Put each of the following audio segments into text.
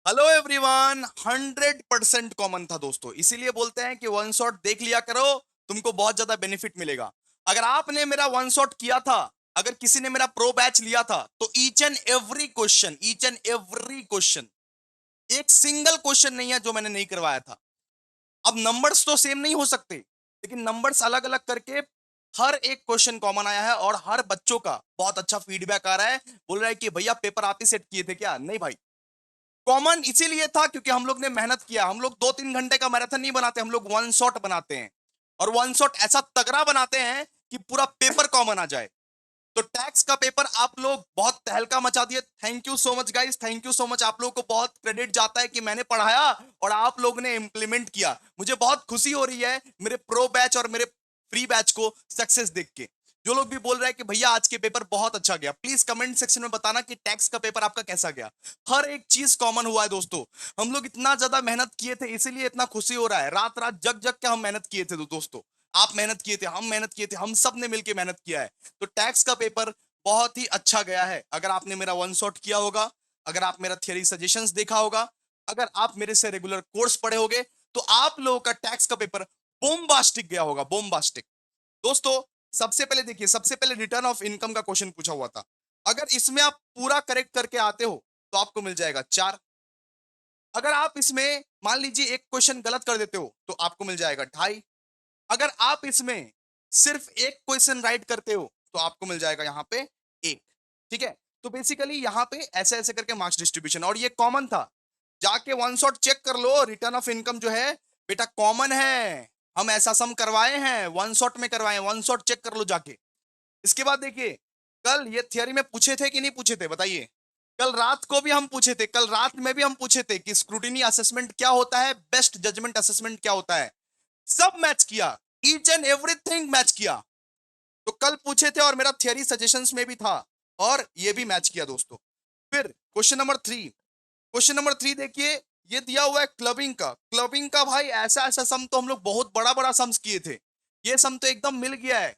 Hello everyone. 100% common था दोस्तों, इसीलिए बोलते हैं कि वन शॉट देख लिया करो, तुमको बहुत ज्यादा बेनिफिट मिलेगा। अगर आपने मेरा वन शॉट किया था, अगर किसी ने मेरा प्रो बैच लिया था, तो ईच एंड एवरी क्वेश्चन एक सिंगल क्वेश्चन नहीं है जो मैंने नहीं करवाया था। अब नंबर्स तो सेम नहीं हो सकते, लेकिन नंबर्स अलग अलग करके हर एक क्वेश्चन कॉमन आया है और हर बच्चों का बहुत अच्छा फीडबैक आ रहा है। बोल रहा है कि भैया पेपर आप ही सेट किए थे क्या? नहीं भाई, कॉमन इसीलिए था क्योंकि हम लोग ने मेहनत किया। हम लोग 2-3 घंटे का मैराथन नहीं बनाते, हम लोग वन शॉट बनाते हैं। और वन शॉट ऐसा तगड़ा बनाते हैं कि पूरा पेपर कॉमन आ जाए। तो टैक्स का पेपर आप लोग बहुत तहलका मचा दिए। Thank you so much guys, thank you so much. आप लोगों को बहुत क्रेडिट जाता है कि मैंने पढ़ाया और आप लोगों ने इंप्लीमेंट किया। मुझे बहुत खुशी हो रही है मेरे प्रो बैच और मेरे फ्री बैच को सक्सेस देख के। जो लोग भी बोल रहे हैं कि भैया आज के पेपर बहुत अच्छा गया, प्लीज कमेंट सेक्शन में बताना कि टैक्स का पेपर आपका कैसा गया। हर एक चीज कॉमन हुआ है दोस्तों। हम लोग इतना ज्यादा मेहनत किए थे, इसीलिए इतना खुशी हो रहा है। रात रात जग जग के हम मेहनत किए थे दोस्तों। आप मेहनत किए थे, हम मेहनत किए थे, हम सब ने मिलकर मेहनत किया है। तो टैक्स का पेपर बहुत ही अच्छा गया है। अगर आपने मेरा वन शॉट किया होगा, अगर आप मेरा थियरी सजेशंस देखा होगा, अगर आप मेरे से रेगुलर कोर्स पढ़े होगे, तो आप लोगों का टैक्स का पेपर बोम्बास्टिक गया होगा, बोम्बास्टिक। दोस्तों, सबसे पहले देखिए, सबसे पहले रिटर्न ऑफ इनकम का क्वेश्चन पूछा हुआ था। अगर इसमें आप पूरा करेक्ट करके आते हो तो आपको मिल जाएगा 4। अगर आप इसमें मान लीजिए एक क्वेश्चन गलत कर देते हो तो आपको मिल जाएगा 2.5। अगर आप इसमें सिर्फ एक क्वेश्चन राइट करते हो तो आपको मिल जाएगा यहाँ पे 1। ठीक है। तो बेसिकली यहाँ पे ऐसे ऐसे करके मार्क्स डिस्ट्रीब्यूशन, और ये कॉमन था। जाके वन शॉट चेक कर लो, रिटर्न ऑफ इनकम जो है बेटा कॉमन है। हम ऐसा सम करवाए हैं, वन शॉट में करवाए हैं, वन शॉट चेक कर लो जाके। इसके बाद देखिए, कल ये थियरी में पूछे थे कि नहीं पूछे थे बताइए? कल रात को भी हम पूछे थे, कल रात में भी हम पूछे थे कि स्क्रूटिनी असेसमेंट क्या होता है, बेस्ट जजमेंट असेसमेंट क्या होता है। सब मैच किया, ईच एंड एवरीथिंग मैच किया। तो कल पूछे थे और मेरा थियरी सजेशंस में भी था, और ये भी मैच किया दोस्तों। फिर क्वेश्चन नंबर 3 देखिए, ये दिया हुआ है क्लबिंग का भाई ऐसा ऐसा सम तो हम लोग बहुत बड़ा बड़ा सम्स किए थे। ये सम तो एकदम मिल गया है।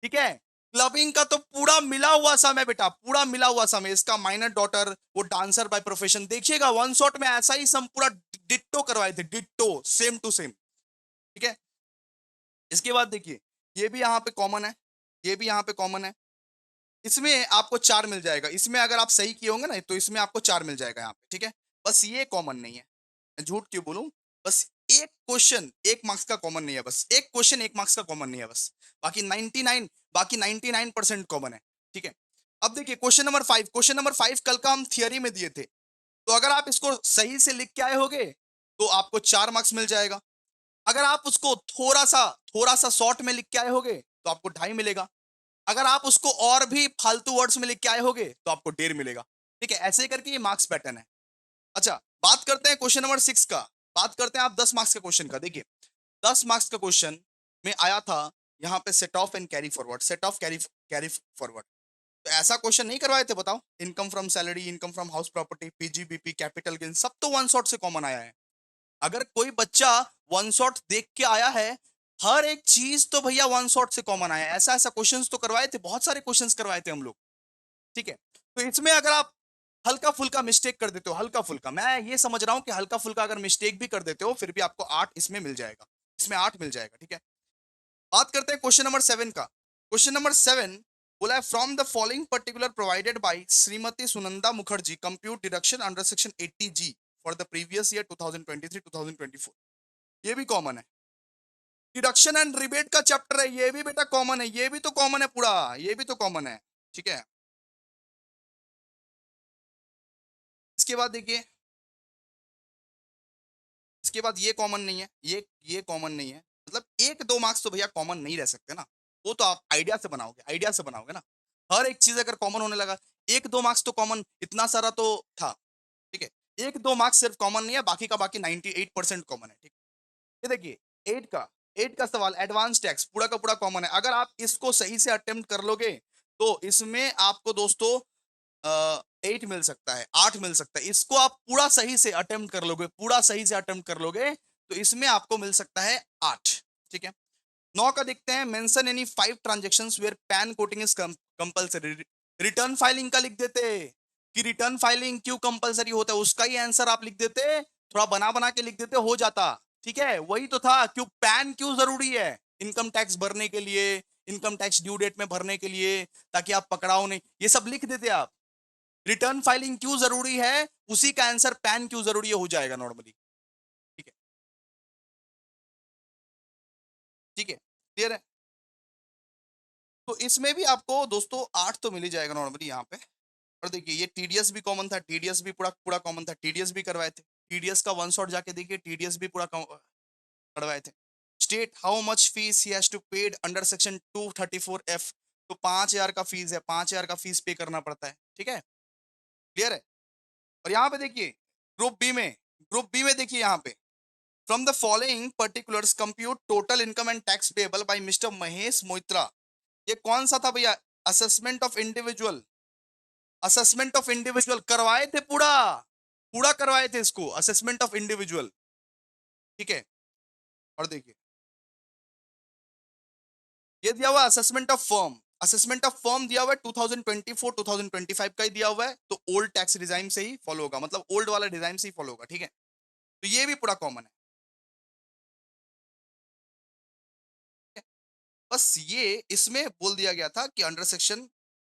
ठीक है। क्लबिंग का तो पूरा मिला हुआ सम है बेटा, पूरा मिला हुआ सम है। इसका माइनर डॉटर, वो डांसर बाय प्रोफेशन, देखिएगा वन शॉट में ऐसा ही सम पूरा डिट्टो करवाए थे, डिट्टो सेम टू सेम। ठीक है। इसके बाद देखिए, ये भी यहाँ पे कॉमन है, ये भी यहाँ पे कॉमन है। इसमें आपको 4 मिल जाएगा। इसमें अगर आप सही किए होंगे ना तो इसमें आपको 4 मिल जाएगा यहाँ पे। ठीक है। बस ये कॉमन नहीं है, मैं झूठ क्यों बोलूं। बस एक क्वेश्चन 1 मार्क्स का कॉमन नहीं है, बस एक क्वेश्चन 1 मार्क्स का कॉमन नहीं है बस। बाकी 99, बाकी 99% कॉमन है। ठीक है। अब देखिए क्वेश्चन नंबर 5 कल का हम थियरी में दिए थे। तो अगर आप इसको सही से लिख के आए होगे तो आपको 4 मार्क्स मिल जाएगा। अगर आप उसको थोड़ा सा शॉर्ट में लिख के आए होगे तो आपको 2.5 मिलेगा। अगर आप उसको और भी फालतू वर्ड्स में लिख के आए होगे तो आपको 1.5 मिलेगा। ठीक है। ऐसे करके ये मार्क्स पैटर्न है। अच्छा, बात करते हैं क्वेश्चन नंबर 6 का। बात करते हैं आप 10 मार्क्स के क्वेश्चन का। देखिए, 10 मार्क्स का क्वेश्चन में आया था यहाँ पे set of and carry forward, set of carry carry forward. तो ऐसा क्वेश्चन नहीं करवाए थे बताओ? Income from salary, income from house property, PGBP, capital gain, सब तो वन शॉट से कॉमन आया है। अगर कोई बच्चा वन शॉट देख के आया है, हर एक चीज तो भैया वन शॉट से कॉमन आया है। ऐसा ऐसा क्वेश्चंस तो करवाए थे, बहुत सारे क्वेश्चंस करवाए थे हम लोग। ठीक है। तो इसमें अगर आप हल्का फुल्का मिस्टेक कर देते हो, हल्का फुल्का, मैं ये समझ रहा हूं कि हल्का फुल्का अगर मिस्टेक भी कर देते हो फिर भी आपको 8 इसमें मिल जाएगा, इसमें 8 मिल जाएगा। ठीक है। बात करते हैं क्वेश्चन नंबर 7 का। क्वेश्चन नंबर 7 बोला है, from the following particular provided by Shrimati Sunanda Mukherjee compute deduction under section 80G for the previous year 2023-2024। ये भी कॉमन है। डिडक्शन एंड रिबेट का चैप्टर है, ये भी बेटा कॉमन है, ये भी तो कॉमन है पूरा, ये भी तो कॉमन है। ठीक है। इसके बाद देखिए, इसके बाद ये कॉमन नहीं है, ये कॉमन नहीं है। मतलब 1-2 मार्क्स तो भैया कॉमन नहीं रह सकते ना। वो तो आप आइडिया से बनाओगे, आइडिया से बनाओगे ना। हर एक चीज अगर कॉमन होने लगा, 1-2 मार्क्स तो कॉमन इतना सारा तो था। ठीक है। 1-2 मार्क्स सिर्फ कॉमन नहीं है, बाकी का बाकी 98% कॉमन है। ठीक। ये देखिए, 8 का 8 का सवाल एडवांस टैक्स पूरा का पूरा कॉमन है। अगर आप इसको सही से अटेम्प्ट कर लोगे तो इसमें आपको दोस्तों 8 मिल सकता है, 8 मिल सकता है। इसको आप पूरा सही से अटेम्प्ट कर लोगे, पूरा सही से अटेम्प्ट कर लोगे तो इसमें आपको मिल सकता है 8। ठीक है। 9 का देखते हैं, mention any 5 transactions where PAN quoting is compulsory. Return filing का लिख देते, कि रिटर्न फाइलिंग क्यों कंपलसरी होता है, उसका ही आंसर आप लिख देते, थोड़ा बना बना के लिख देते, हो जाता। ठीक है, वही तो था, क्यों पैन क्यों जरूरी है इनकम टैक्स भरने के लिए, इनकम टैक्स ड्यू डेट में भरने के लिए, ताकि आप पकड़ाओ नहीं, ये सब लिख देते आप। रिटर्न फाइलिंग क्यों जरूरी है, उसी का आंसर पैन क्यों जरूरी है हो जाएगा नॉर्मली। ठीक है, ठीक है, क्लियर है। तो इसमें भी आपको दोस्तों 8 तो मिल ही जाएगा नॉर्मली यहाँ पे। और देखिए ये टीडीएस भी कॉमन था, टीडीएस भी पूरा पूरा कॉमन था, टीडीएस भी करवाए थे। टीडीएस का वन शॉट जाके देखिए, टीडीएस भी पूरा करवाए थे। State how much fees he has to paid under section 234F। तो 5,000 का फीस है, 5,000 का फीस पे करना पड़ता है। ठीक है, क्लियर है। और यहाँ पे देखिए ग्रुप बी में देखिए यहाँ पे, from the following particulars compute total income and tax payable by mister Mahesh Moitra. ये कौन सा था भैया, assessment of individual, assessment of individual करवाए थे पूरा, पूरा करवाए थे इसको, असेसमेंट ऑफ इंडिविजुअल। ठीक है, और देखिए ये दिया हुआ assessment of firm, assessment of firm दिया हुआ है 2024 2025 का ही दिया हुआ है, तो ओल्ड टैक्स डिजाइन से ही फॉलो होगा, मतलब ओल्ड वाला डिजाइन से ही फॉलो होगा। ठीक है, तो ये भी पूरा कॉमन है। बस ये इसमें बोल दिया गया था कि अंडर सेक्शन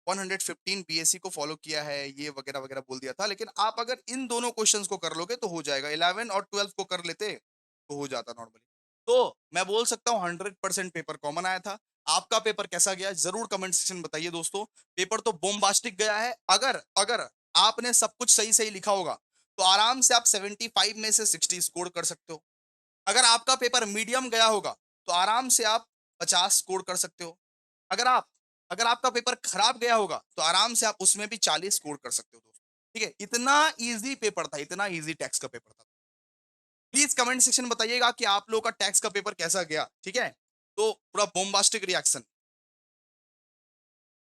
115 बीएससी को फॉलो किया है, ये वगैरह वगैरह बोल दिया था, लेकिन आप अगर इन दोनों क्वेश्चंस को कर लोगे तो हो जाएगा, 11 और 12 को कर लेते तो हो जाता नॉर्मली। तो मैं बोल सकता हूँ 100% पेपर कॉमन आया था। आपका पेपर कैसा गया जरूर कमेंट सेक्शन में बताइए दोस्तों। पेपर तो बोम्बास्टिक गया है, अगर अगर आपने सब कुछ सही सही लिखा होगा तो आराम से आप 75 में से 60 स्कोर कर सकते हो। अगर आपका पेपर मीडियम गया होगा तो आराम से आप 50 स्कोर कर सकते हो। अगर आप अगर आपका पेपर खराब गया होगा तो आराम से आप उसमें भी 40 स्कोर कर सकते हो दोस्तों। ठीक है, इतना इजी पेपर था, इतना इजी टैक्स का पेपर था। प्लीज कमेंट सेक्शन में बताइएगा कि आप लोगों का टैक्स का पेपर कैसा गया। ठीक है, तो पूरा बोम्बास्टिक रिएक्शन